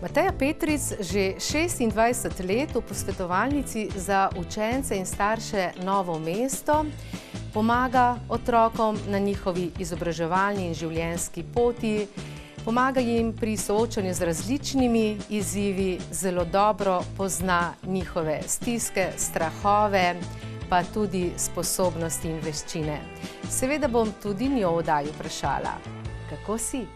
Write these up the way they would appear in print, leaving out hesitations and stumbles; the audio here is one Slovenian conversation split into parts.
Mateja Petric že 26 let v posvetovalnici za učence in starše Novo mesto pomaga otrokom na njihovi izobraževalni in življenjski poti, pomaga jim pri soočanju z različnimi izzivi, zelo dobro pozna njihove stiske, strahove, pa tudi sposobnosti in veščine. Seveda bom tudi njo v oddaji vprašala, kako si?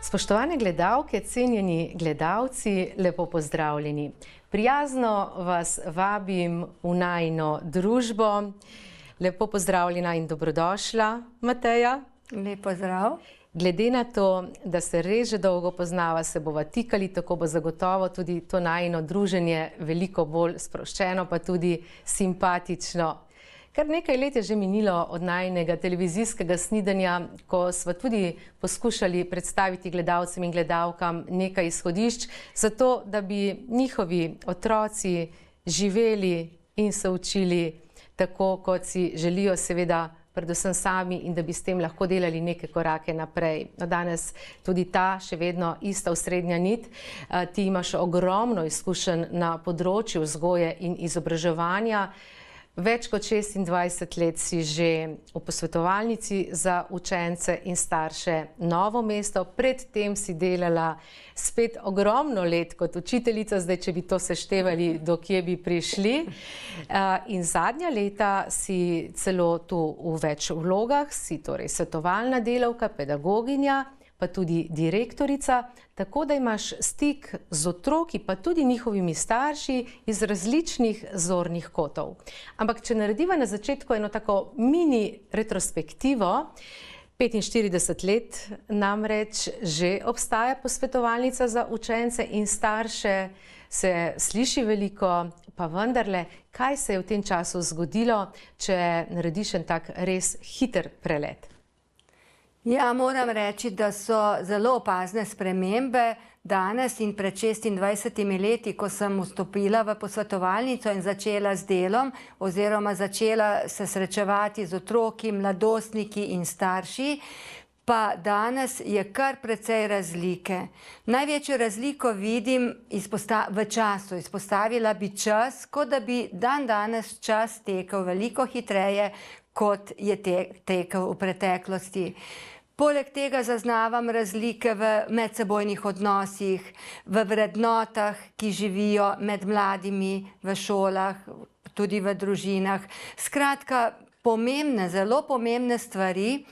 Spoštovane gledalke, cenjeni gledalci, lepo pozdravljeni. Prijazno vas vabim v najino družbo. Lepo pozdravljena in dobrodošla, Mateja. Lep pozdrav. Glede na to, da se res že dolgo poznava, se bova tikali, tako bo zagotovo tudi to najino druženje veliko bolj sproščeno, pa tudi simpatično. Kar nekaj let je že minilo od najinega televizijskega snidenja, ko sva tudi poskušali predstaviti gledalcem in gledalkam nekaj izhodišč, zato da bi njihovi otroci živeli in se učili tako, kot si želijo, seveda predvsem sami, in da bi s tem lahko delali neke korake naprej. Danes tudi ta še vedno ista osrednja nit. Ti imaš ogromno izkušenj na področju vzgoje in izobraževanja. Več kot 26 let si že v posvetovalnici za učence in starše Novo mesto. Predtem si delala spet ogromno let kot učiteljica, zdaj, če bi to seštevali, do kje bi prišli. In zadnja leta si celo tu v več vlogah, si torej svetovalna delavka, pedagoginja, pa tudi direktorica, tako da imaš stik z otroki, pa tudi njihovimi starši iz različnih zornih kotov. Ampak če narediva na začetku eno tako mini retrospektivo, 45 let namreč že obstaja posvetovalnica za učence in starše, se sliši veliko, pa vendarle, kaj se je v tem času zgodilo, če narediš en tak res hiter prelet? Ja, moram reči, da so zelo opazne spremembe danes in pred 26 leti, ko sem vstopila v posvetovalnico in začela z delom oziroma začela se srečevati z otroki, mladostniki in starši, pa danes je kar precej razlike. Največjo razliko vidim v času. Izpostavila bi čas, kot da bi danes čas tekel veliko hitreje, kot je tekel v preteklosti. Poleg tega zaznavam razlike v medsebojnih odnosih, v vrednotah, ki živijo med mladimi v šolah, tudi v družinah. Skratka, pomembne, zelo pomembne stvari,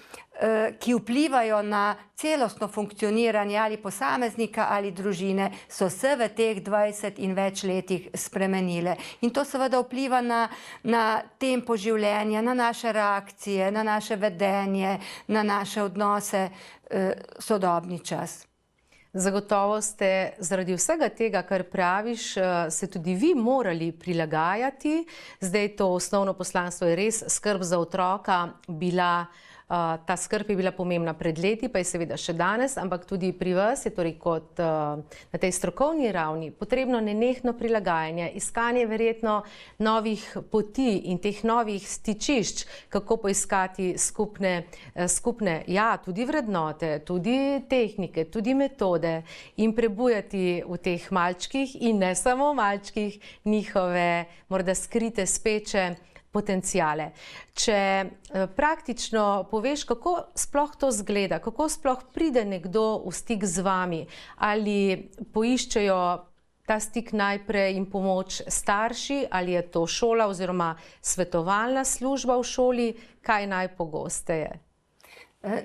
ki vplivajo na celostno funkcioniranje ali posameznika ali družine, so se v teh 20 in več letih spremenile. In to seveda vpliva na tempo življenja, na naše reakcije, na naše vedenje, na naše odnose, sodobni čas. Zagotovo ste zaradi vsega tega, kar praviš, se tudi vi morali prilagajati. Zdaj to osnovno poslanstvo je res skrb za otroka bila. Ta skrb je bila pomembna pred leti, pa je seveda še danes, ampak tudi pri vas je torej kot na tej strokovni ravni potrebno nenehno prilagajanje, iskanje verjetno novih poti in teh novih stičišč, kako poiskati skupne, ja, tudi vrednote, tudi tehnike, tudi metode in prebujati v teh malčkih in ne samo malčkih njihove morda skrite speče potencijale. Če praktično poveš, kako sploh to zgleda, kako sploh pride nekdo v stik z vami, ali poiščejo ta stik najprej in pomoč starši, ali je to šola oziroma svetovalna služba v šoli, kaj najpogosteje?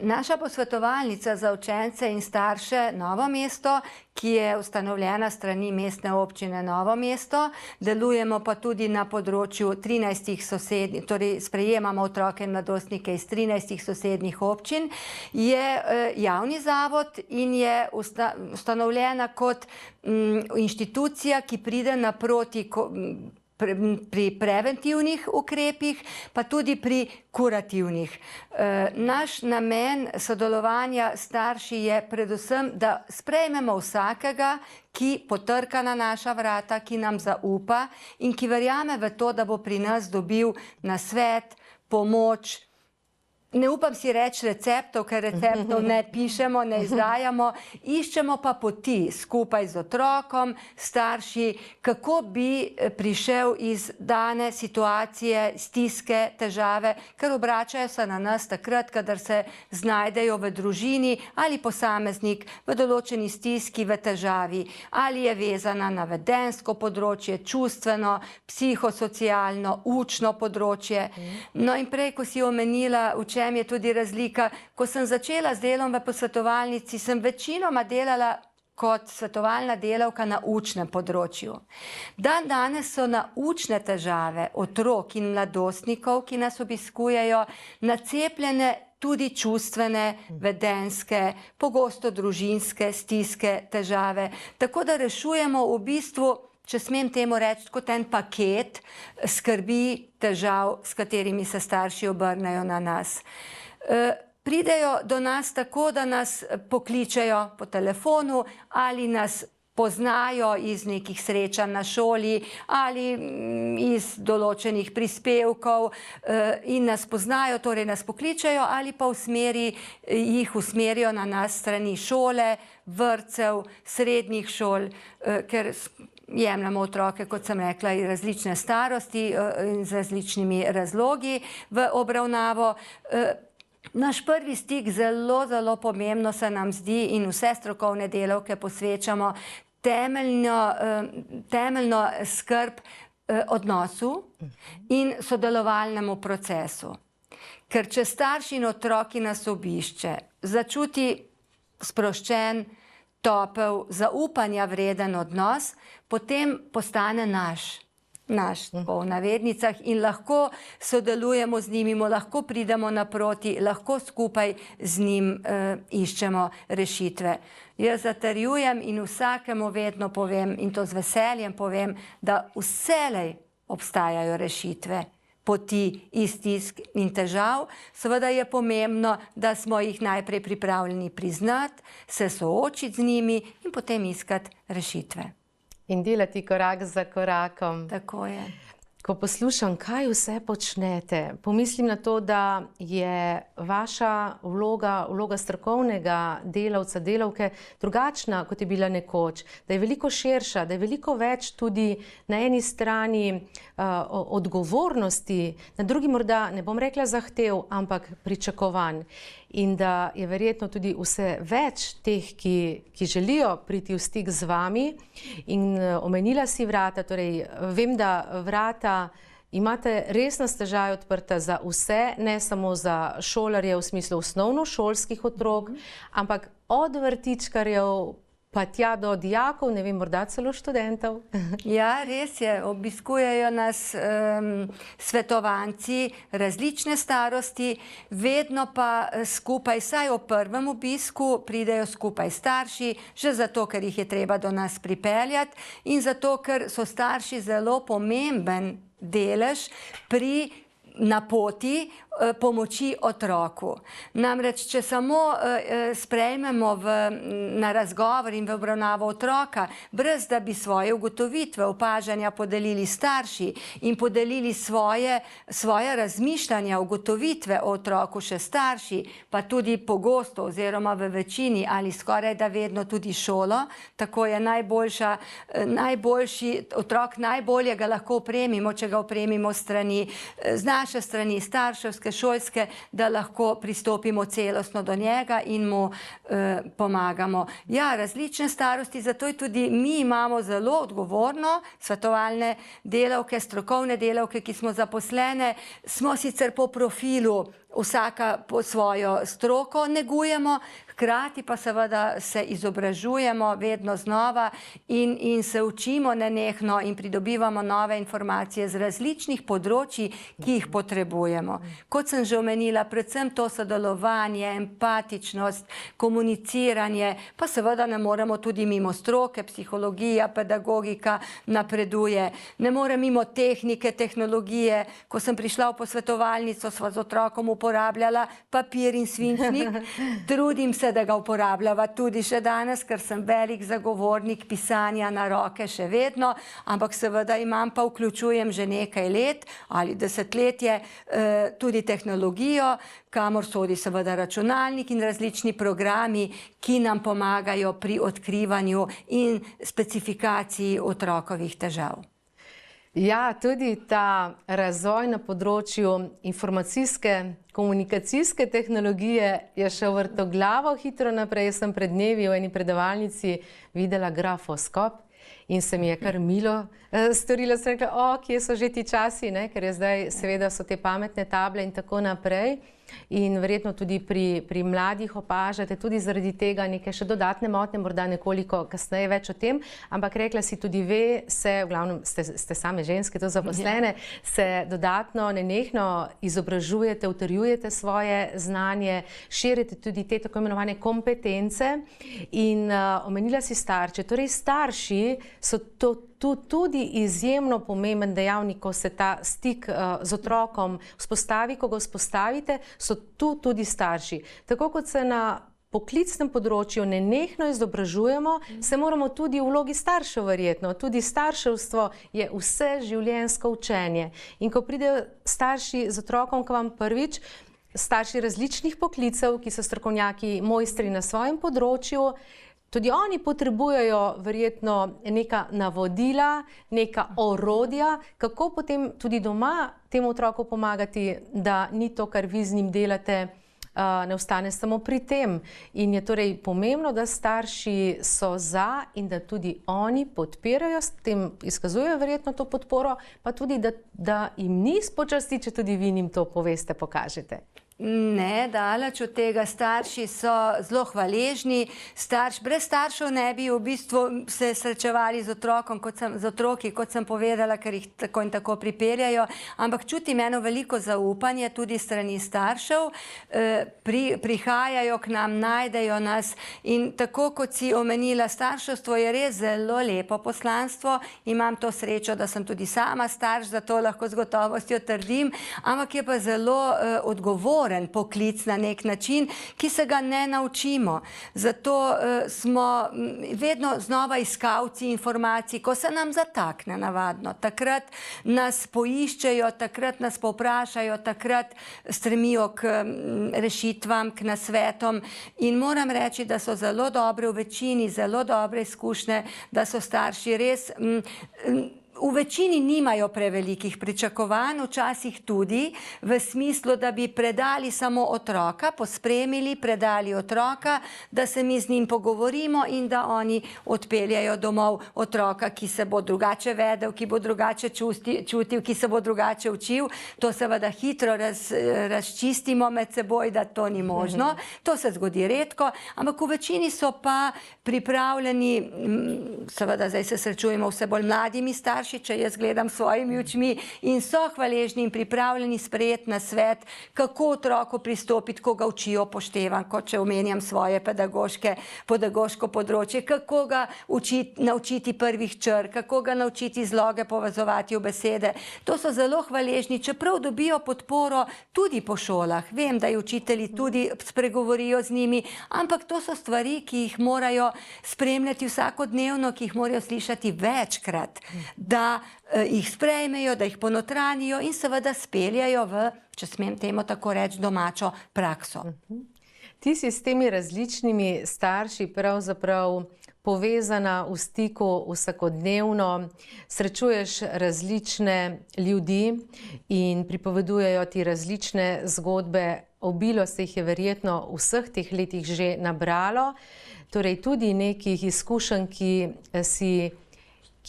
Naša posvetovalnica za učence in starše Novo mesto, ki je ustanovljena s strani Mestne občine Novo mesto, delujemo pa tudi na področju 13 sosednjih, torej sprejemamo otroke in mladostnike iz 13 sosednjih občin, je javni zavod in je ustanovljena kot inštitucija, ki pride naproti pri preventivnih ukrepih, pa tudi pri kurativnih. Naš namen sodelovanja s starši je predvsem, da sprejmemo vsakega, ki potrka na naša vrata, ki nam zaupa in ki verjame v to, da bo pri nas dobil nasvet, pomoč, Ne upam si reči receptov, ker receptov ne pišemo, ne izdajamo, iščemo pa poti skupaj z otrokom, starši, kako bi prišel iz dane situacije, stiske, težave, ker obračajo se na nas takrat, kadar se znajdejo v družini ali posameznik v določeni stiski, v težavi, ali je vezana na vedenjsko področje, čustveno, psihosocialno, učno področje. No in prej, ko si omenila, v čem je tudi razlika. Ko sem začela z delom v posvetovalnici, sem večinoma delala kot svetovalna delavka na učnem področju. Danes so na učne težave otrok in mladostnikov, ki nas obiskujejo, nacepljene tudi čustvene, vedenjske, pogosto družinske stiske, težave. Tako da rešujemo v bistvu, če smem temu reči, kot en paket skrbi, težav, s katerimi se starši obrnejo na nas. Pridejo do nas tako, da nas pokličejo po telefonu ali nas poznajo iz nekih srečanj na šoli ali iz določenih prispevkov in nas poznajo, torej nas pokličejo ali pa jih usmerijo na nas strani šole, vrtcev, srednjih šol, ker jemljamo otroke, kot sem rekla, iz različne starosti in z različnimi razlogi v obravnavo. Naš prvi stik zelo, zelo pomembno se nam zdi in vse strokovne delavke posvečamo temeljno skrb odnosu in sodelovalnemu procesu. Ker če starš in otroki nas obišče, začuti sproščen, topel, zaupanja vreden odnos, potem postane naš v navednicah in lahko sodelujemo z njimi, lahko pridemo naproti, lahko skupaj z njim iščemo rešitve. Jaz zatrjujem in vsakemu vedno povem, in to z veseljem povem, da vselej obstajajo rešitve, poti iz stisk in težav. Seveda je pomembno, da smo jih najprej pripravljeni priznati, se soočiti z njimi in potem iskati rešitve. In delati korak za korakom. Tako je. Ko poslušam, kaj vse počnete, pomislim na to, da je vaša vloga strokovnega delavca, delavke drugačna, kot je bila nekoč, da je veliko širša, da je veliko več tudi na eni strani odgovornosti, na drugi morda, ne bom rekla zahtev, ampak pričakovanj. In da je verjetno tudi vse več teh, ki želijo priti v stik z vami. In omenila si vrata, torej vem, da vrata imate res na stežaj odprta za vse, ne samo za šolarje v smislu osnovnošolskih otrok, ampak od vrtičkarjev pa tja do dijakov, ne vem, morda celo študentov. Ja, res je. Obiskujejo nas svetovanci različne starosti, vedno pa skupaj, saj ob prvem obisku pridejo skupaj starši, že zato, ker jih je treba do nas pripeljati in zato, ker so starši zelo pomemben delež pri na poti pomoči otroku. Namreč, če samo sprejmemo na razgovor in v obravnavo otroka, brez da bi svoje ugotovitve, opažanja podelili starši in podelili svoje razmišljanja, ugotovitve o otroku še starši, pa tudi pogosto oziroma v večini ali skoraj da vedno tudi šolo, tako je najboljši otrok, najbolje ga lahko opremimo, če ga opremimo z naše strani, starševske, šolske, da lahko pristopimo celostno do njega in mu pomagamo. Ja, različne starosti, zato je tudi mi imamo zelo odgovorno svetovalne delavke, strokovne delavke, ki smo zaposlene, smo sicer po profilu vsaka po svojo stroko negujemo, hkrati pa seveda se izobražujemo vedno znova in se učimo nenehno in pridobivamo nove informacije z različnih področji, ki jih potrebujemo. Kot sem že omenila, predvsem to sodelovanje, empatičnost, komuniciranje, pa seveda ne moremo tudi mimo stroke, psihologija, pedagogika napreduje. Ne morem mimo tehnike, tehnologije. Ko sem prišla v posvetovalnico, sva z otrokom uporabljala papir in svinčnik. Trudim se, da ga uporabljava tudi še danes, ker sem velik zagovornik pisanja na roke še vedno, ampak seveda imam pa vključujem že nekaj let ali desetletje tudi tehnologijo, kamor sodi seveda računalnik in različni programi, ki nam pomagajo pri odkrivanju in specifikaciji otrokovih težav. Ja, tudi ta razvoj na področju informacijske, komunikacijske tehnologije je šel vrtoglavo hitro naprej. Sem pred dnevi v eni predavalnici videla grafoskop in se mi je kar milo storilo. Sem rekla, kje so že ti časi, ne? Ker je zdaj, seveda so te pametne table in tako naprej. In verjetno tudi pri mladih opažate tudi zaradi tega neke še dodatne motnje, morda nekoliko kasneje več o tem, ampak rekla si tudi ve, v glavnem ste same ženske, to zaposlene, se dodatno nenehno izobražujete, utrjujete svoje znanje, širite tudi te tako imenovane kompetence in omenila si starše. Torej starši so tu tudi izjemno pomemben dejavnik, ko se ta stik z otrokom vzpostavi, ko ga vzpostavite, so tu tudi starši. Tako kot se na poklicnem področju nenehno izobražujemo, se moramo tudi v vlogi staršev verjetno. Tudi starševstvo je vse življenjsko učenje. In ko pridejo starši z otrokom k vam prvič, starši različnih poklicev, ki so strokovnjaki, mojstri na svojem področju, tudi oni potrebujejo verjetno neka navodila, neka orodja, kako potem tudi doma temu otroku pomagati, da ni to, kar vi z njim delate, ne ostane samo pri tem. In je torej pomembno, da starši so za in da tudi oni podpirajo, s tem izkazujejo verjetno to podporo, pa tudi, da jim ni spočasti, če tudi vi njim to poveste, pokažete. Ne, daleč od tega. Starši so zelo hvaležni. Brez staršev ne bi v bistvu se srečevali z otroki, kot sem povedala, ker jih tako in tako pripeljajo, ampak čutim eno veliko zaupanje tudi strani staršev. Prihajajo k nam, najdejo nas in tako kot si omenila, starševstvo je res zelo lepo poslanstvo. Imam to srečo, da sem tudi sama starš, zato lahko z gotovostjo trdim, ampak je pa zelo odgovoren poklic na nek način, ki se ga ne naučimo. Zato smo vedno znova iskalci informacij, ko se nam zatakne navadno. Takrat nas poiščejo, takrat nas povprašajo, takrat stremijo k rešitvam, k nasvetom in moram reči, da so zelo dobre, v večini zelo dobre izkušnje, da so starši res v večini nimajo prevelikih pričakovanj, včasih tudi v smislu, da bi predali samo otroka, pospremili, predali otroka, da se mi z njim pogovorimo in da oni odpeljajo domov otroka, ki se bo drugače vedel, ki bo drugače čutil, ki se bo drugače učil. To seveda hitro razčistimo med seboj, da to ni možno. To se zgodi redko, ampak v večini so pa pripravljeni, seveda zdaj se srečujemo vse bolj mladimi starši, če jaz gledam svojimi očmi, in so hvaležni in pripravljeni sprejeti nasvet, kako otroku pristopiti, ko ga učijo poštevanko, če omenjam svoje pedagoško področje, kako ga naučiti prvih črk, kako ga naučiti zloge povezovati v besede. To so zelo hvaležni, čeprav dobijo podporo tudi po šolah. Vem, da učitelji tudi spregovorijo z njimi, ampak to so stvari, ki jih morajo spremljati vsakodnevno, ki jih morajo slišati večkrat, da jih sprejmejo, da jih ponotranijo in seveda speljajo v, če smem temu tako reči, domačo prakso. Ti si s temi različnimi starši pravzaprav povezana v stiku vsakodnevno, srečuješ različne ljudi in pripovedujejo ti različne zgodbe, obilo se jih je verjetno v vseh teh letih že nabralo, torej tudi nekih izkušenj, ki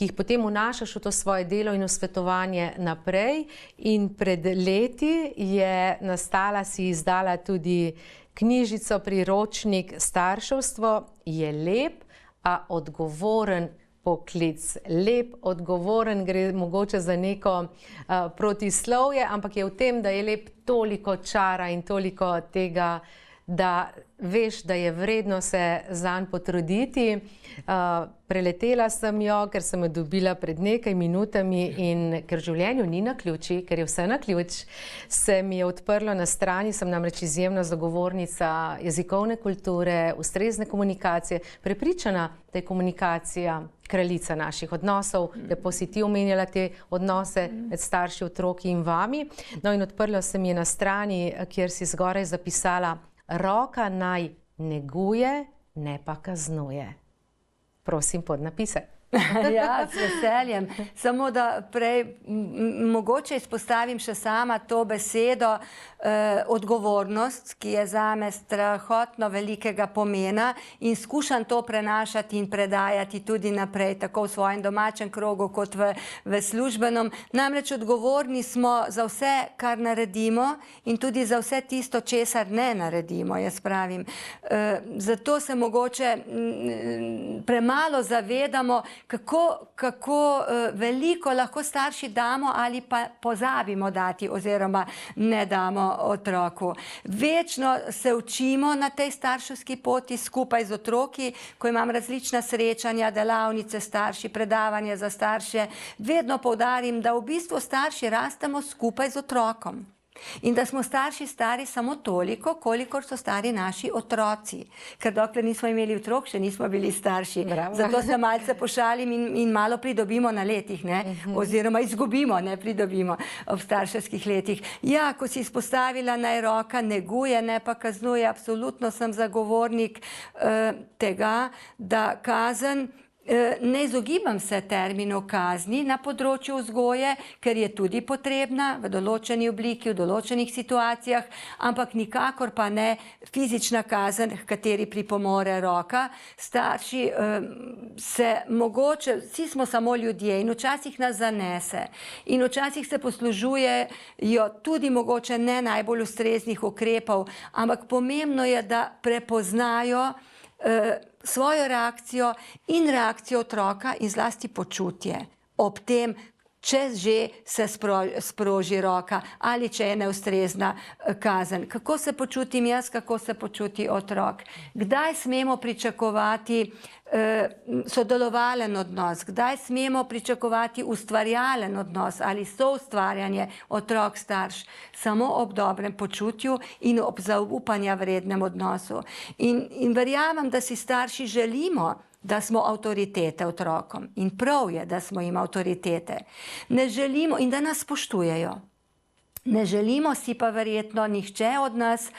jih potem vnašaš v to svoje delo in v svetovanje naprej. In pred leti je nastala, si izdala tudi knjižico, priročnik Starševstvo je lep, a odgovoren poklic. Lep, odgovoren, gre mogoče za neko protislovje, ampak je v tem, da je lep toliko čara in toliko tega da veš, da je vredno se zanj potruditi. Preletela sem jo, ker sem jo dobila pred nekaj minutami in ker v življenju ni naključij, ker je vse naključ, se mi je odprlo na strani, sem namreč izjemna zagovornica jezikovne kulture, ustrezne komunikacije, prepričana, da je komunikacija kraljica naših odnosov, lepo si ti omenjala te odnose med starši, otroki in vami. No in odprlo se mi je na strani, kjer si zgoraj zapisala: roka naj neguje, ne pa kaznuje. Prosim, podnapise. Ja, s veseljem. Samo da prej mogoče izpostavim še sama to besedo odgovornost, ki je zame strahotno velikega pomena in skušam to prenašati in predajati tudi naprej, tako v svojem domačem krogu kot v službenem. Namreč odgovorni smo za vse, kar naredimo in tudi za vse tisto, česar ne naredimo, jaz pravim. Zato se mogoče premalo zavedamo, kako veliko lahko starši damo ali pa pozabimo dati oziroma ne damo otroku. Večno se učimo na tej starševski poti skupaj z otroki, ko imam različna srečanja, delavnice starši, predavanja za starše. Vedno poudarim, da v bistvu starši rastemo skupaj z otrokom. In da smo starši stari samo toliko, kolikor so stari naši otroci. Ker dokler nismo imeli otrok, še nismo bili starši. Bravo. Zato se malce pošalim in malo pridobimo na letih, ne? Oziroma izgubimo, ne pridobimo v starševskih letih. Ja, ko si izpostavila, naj roka neguje, ne pa kaznuje, absolutno sem zagovornik tega, da kazen, ne izogibam se terminu kazni na področju vzgoje, ker je tudi potrebna v določeni obliki, v določenih situacijah, ampak nikakor pa ne fizična kazen, h kateri pripomore roka. Starši se mogoče, vsi smo samo ljudje in včasih nas zanese in včasih se poslužujejo tudi mogoče ne najbolj ustreznih ukrepov, ampak pomembno je, da prepoznajo svojo reakcijo in reakcijo otroka in zlasti počutje ob tem, če že se sproži roka ali če je neustrezna kazen. Kako se počutim jaz, kako se počuti otrok? Kdaj smemo pričakovati sodelovalen odnos? Kdaj smemo pričakovati ustvarjalen odnos ali soustvarjanje otrok-starš? Samo ob dobrem počutju in ob zaupanja vrednem odnosu. In verjamem, da si starši želimo, da smo avtoritete otrokom. In prav je, da smo jim avtoritete. Ne želimo in da nas spoštujejo. Ne želimo si pa verjetno nihče od nas,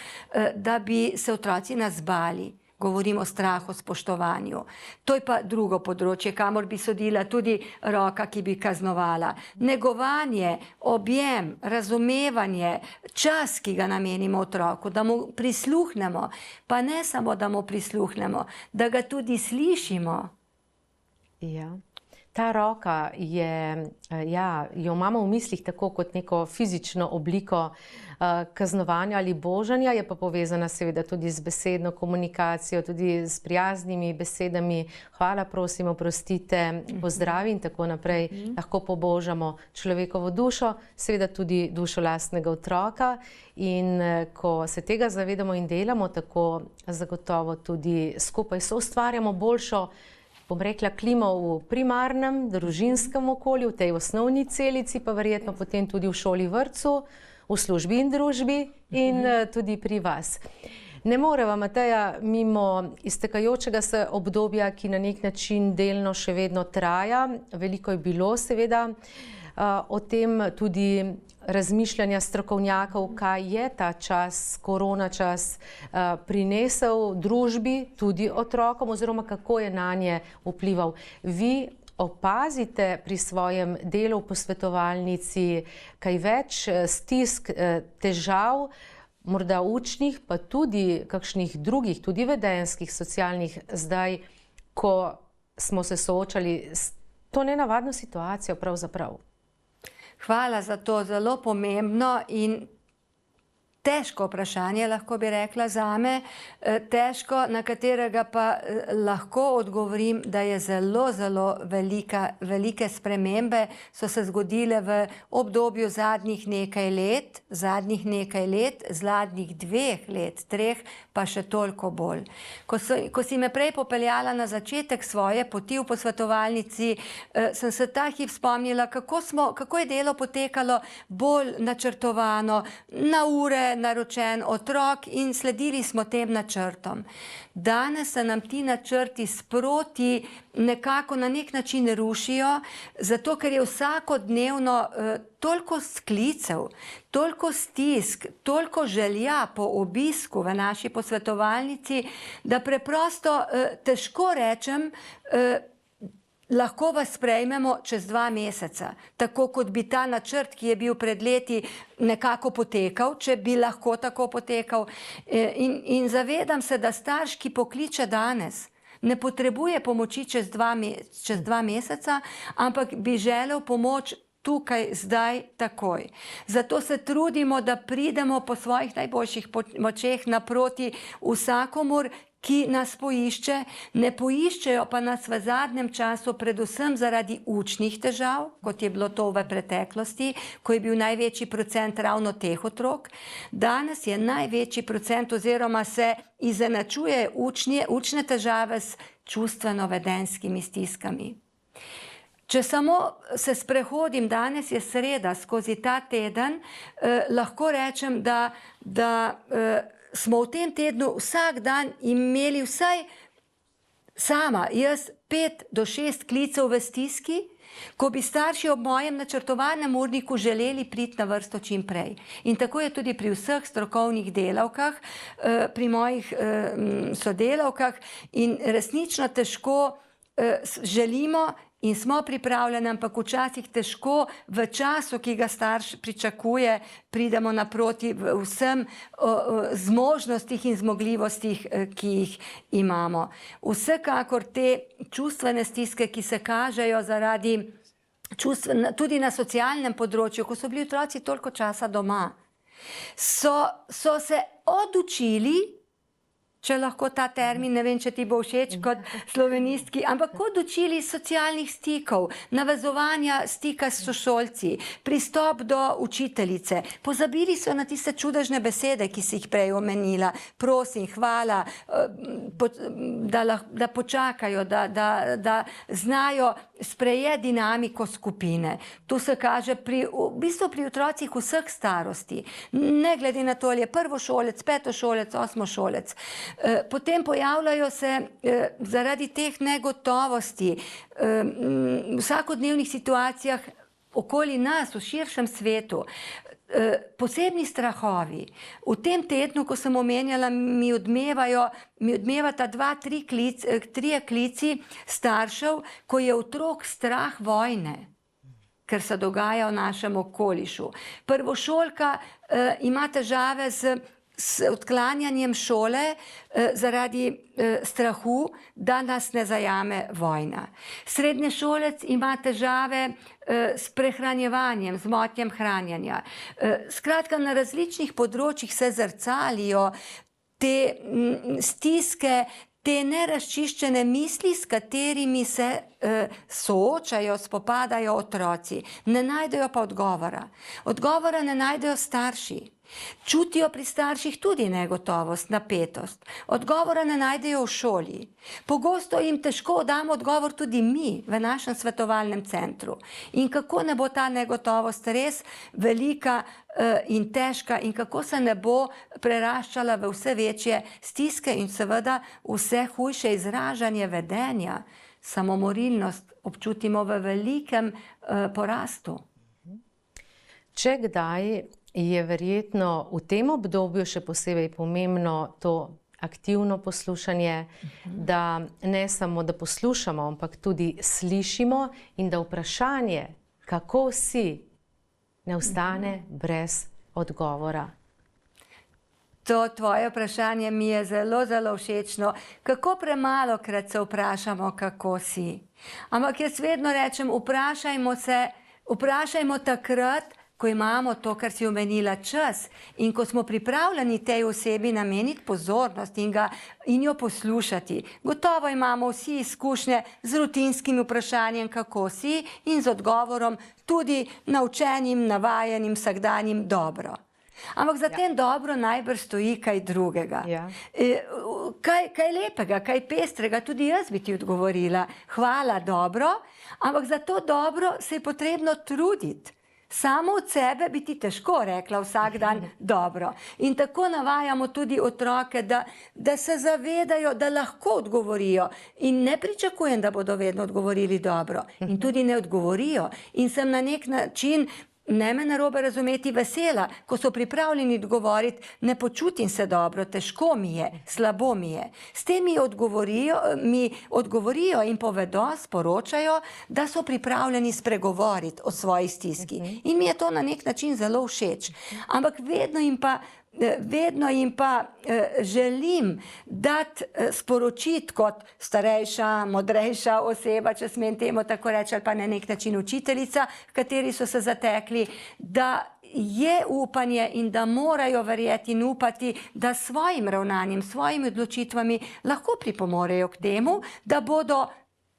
da bi se otroci nas bali. Govorimo o strahu, spoštovanju. To je pa drugo področje, kamor bi sodila tudi roka, ki bi kaznovala. Negovanje, objem, razumevanje, čas, ki ga namenimo otroku, da mu prisluhnemo, pa ne samo, da mu prisluhnemo, da ga tudi slišimo. Ja. Ta roka je, ja, jo imamo v mislih tako kot neko fizično obliko kaznovanja ali božanja, je pa povezana seveda tudi z besedno komunikacijo, tudi s prijaznimi besedami. Hvala, prosim, oprostite, pozdravi in tako naprej. Lahko pobožamo človekovo dušo, seveda tudi dušo lastnega otroka. In ko se tega zavedamo in delamo tako, zagotovo tudi skupaj soustvarjamo boljšo, bom rekla, klimo v primarnem, družinskem okolju, v tej osnovni celici, pa verjetno potem tudi v šoli, vrtcu, v službi in družbi in tudi pri vas. Ne moreva, Mateja, mimo iztekajočega se obdobja, ki na nek način delno še vedno traja. Veliko je bilo seveda o tem tudi razmišljanja strokovnjakov, kaj je ta čas, korona čas, prinesel družbi, tudi otrokom, oziroma kako je nanje vplival. Vi opazite pri svojem delu v posvetovalnici kaj več stisk, težav, morda učnih, pa tudi kakšnih drugih, tudi vedenjskih, socialnih, zdaj, ko smo se soočali s to nenavadno situacijo pravzaprav? Hvala za to, zelo pomembno in težko vprašanje, lahko bi rekla zame, težko, na katerega pa lahko odgovorim, da je zelo, zelo velike spremembe so se zgodile v obdobju zadnjih nekaj let, zadnjih 2 let, 3, pa še toliko bolj. Ko si me prej popeljala na začetek svoje poti v posvetovalnici, sem se ta hip spomnila, kako je delo potekalo bolj načrtovano, na ure, naročen otrok in sledili smo tem načrtom. Danes se nam ti načrti sproti nekako na nek način rušijo, zato ker je vsakodnevno toliko sklicev, toliko stisk, toliko želja po obisku v naši posvetovalnici, da preprosto težko rečem, lahko vas sprejmemo čez 2 meseca, tako kot bi ta načrt, ki je bil pred leti, nekako potekal, če bi lahko tako potekal. In zavedam se, da starš, ki pokliče danes, ne potrebuje pomoči čez 2 meseca, ampak bi želel pomoč tukaj, zdaj, takoj. Zato se trudimo, da pridemo po svojih najboljših močeh naproti vsakomur, ki nas poišče, ne poiščejo pa nas v zadnjem času predvsem zaradi učnih težav, kot je bilo to v preteklosti, ko je bil največji procent ravno teh otrok. Danes je največji procent oziroma se izenačuje učne težave s čustveno-vedenjskimi stiskami. Če samo se sprehodim, danes je sreda, skozi ta teden, lahko rečem, da smo v tem tednu vsak dan imeli vsaj sama, jaz 5 do 6 klicev v stiski, ko bi starši ob mojem načrtovanem urniku želeli priti na vrsto čim prej. In tako je tudi pri vseh strokovnih delavkah, pri mojih sodelavkah in resnično težko želimo in smo pripravljeni, ampak včasih težko v času, ki ga starš pričakuje, pridemo naproti vsem zmožnostih in zmogljivostih, ki jih imamo. Vsekakor te čustvene stiske, ki se kažejo zaradi tudi na socialnem področju, ko so bili otroci toliko časa doma, so se odučili, če lahko ta termin, ne vem, če ti bo všeč kot slovenistki, ampak odučili socialnih stikov, navezovanja stika s sošolci, pristop do učiteljice. Pozabili so na tiste čudežne besede, ki si jih prej omenila. Prosim, hvala, da počakajo, da znajo sprejeti dinamiko skupine. To se kaže v bistvu pri otrocih vseh starosti. Ne glede na to, ali je prvošolec, petošolec, osmošolec. Potem pojavljajo se zaradi teh negotovosti v vsakodnevnih situacijah okoli nas, v širšem svetu, posebni strahovi. V tem tednu, ko sem omenjala, mi odmevata 2-3 klici staršev, ko je otrok strah vojne, ker se dogaja v našem okolišu. Prvošolka ima težave s odklanjanjem šole zaradi strahu, da nas ne zajame vojna. Srednješolec ima težave s prehranjevanjem, z motnjem hranjenja. Skratka, na različnih področjih se zrcalijo te stiske, te nerazčiščene misli, s katerimi se soočajo, spopadajo otroci. Ne najdejo pa odgovora. Odgovora ne najdejo starši. Čutijo pri starših tudi negotovost, napetost. Odgovora ne najdejo v šoli. Pogosto jim težko damo odgovor tudi mi v našem svetovalnem centru. In kako ne bo ta negotovost res velika in težka in kako se ne bo preraščala v vse večje stiske in seveda vse hujše izražanje vedenja. Samomorilnost občutimo v velikem porastu. Če kdaj je verjetno v tem obdobju še posebej pomembno to aktivno poslušanje, da ne samo, da poslušamo, ampak tudi slišimo in da vprašanje, kako si, ne ostane brez odgovora. To tvoje vprašanje mi je zelo, zelo všečno. Kako premalokrat se vprašamo, kako si. Ampak jaz vedno rečem, vprašajmo takrat, ko imamo to, kar si omenila, čas in ko smo pripravljeni tej osebi nameniti pozornost in jo poslušati. Gotovo imamo vsi izkušnje z rutinskimi vprašanjem, kako si, in z odgovorom tudi naučenim, navajenim, vsakdanjim dobro. Ampak za tem dobro najbrž stoji kaj drugega. Kaj lepega, kaj pestrega, tudi jaz bi ti odgovorila. Hvala, dobro, ampak za to dobro se je potrebno truditi. Samo od sebe bi ti težko rekla vsak dan dobro. In tako navajamo tudi otroke, da se zavedajo, da lahko odgovorijo. In ne pričakujem, da bodo vedno odgovorili dobro. In tudi ne odgovorijo. In sem na nek način, ne me narobe razumeti, vesela, ko so pripravljeni odgovoriti, ne počutim se dobro, težko mi je, slabo mi je. S tem mi odgovorijo in povedo, sporočajo, da so pripravljeni spregovoriti o svoji stiski. In mi je to na nek način zelo všeč. Ampak vedno jim pa želim dati sporočiti kot starejša, modrejša oseba, če smem temu tako reči, ali pa na nek način učiteljica, v kateri so se zatekli, da je upanje in da morajo verjeti in upati, da svojim ravnanjem, svojimi odločitvami lahko pripomorejo k temu, da bodo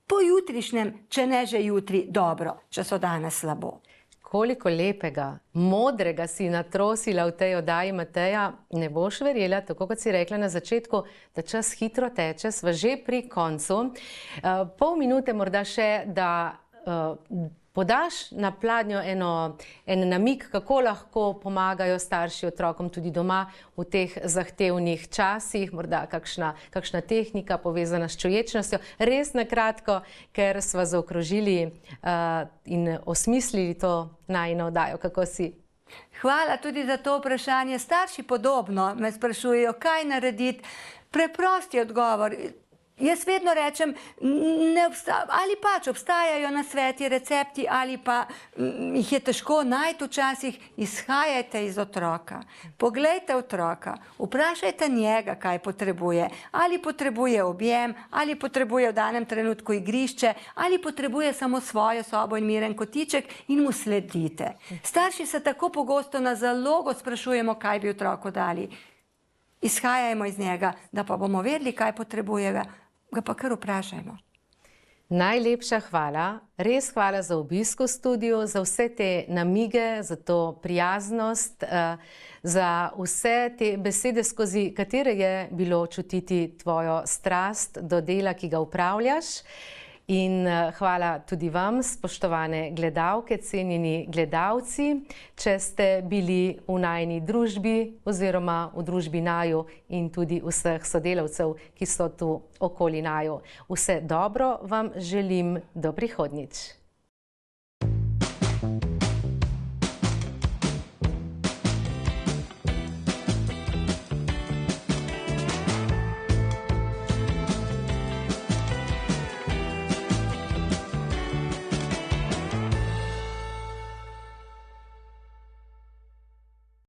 po jutrišnjem, če ne že jutri, dobro, če so danes slabo. Koliko lepega, modrega si natrosila v tej oddaji, Mateja, ne boš verjela, tako kot si rekla na začetku, da čas hitro teče, sva že pri koncu. Pol minute morda še, da podaš na pladnjo en namig, kako lahko pomagajo starši otrokom tudi doma v teh zahtevnih časih, morda kakšna tehnika povezana s čuječnostjo. Res na kratko, ker sva zaokrožili in osmislili to najino oddajo. Kako si? Hvala tudi za to vprašanje. Starši podobno me sprašujejo, kaj narediti. Preprosti odgovor. Jaz vedno rečem, ali pač obstajajo nasveti, recepti, ali pa jih je težko najti včasih, izhajajte iz otroka. Poglejte otroka, vprašajte njega, kaj potrebuje. Ali potrebuje objem, ali potrebuje v danem trenutku igrišče, ali potrebuje samo svojo sobo in miren kotiček, in mu sledite. Starši se tako pogosto na zalogo sprašujemo, kaj bi otroku dali. Izhajajmo iz njega, da pa bomo vedeli, kaj potrebuje, ga pa kar vprašajmo. Najlepša hvala, res hvala za obisk v studiu, za vse te namige, za to prijaznost, za vse te besede, skozi katere je bilo čutiti tvojo strast do dela, ki ga upravljaš. In hvala tudi vam, spoštovane gledalke, cenjeni gledalci, če ste bili v najini družbi oziroma v družbi naju in tudi vseh sodelavcev, ki so tu okoli naju. Vse dobro vam želim, do prihodnjič.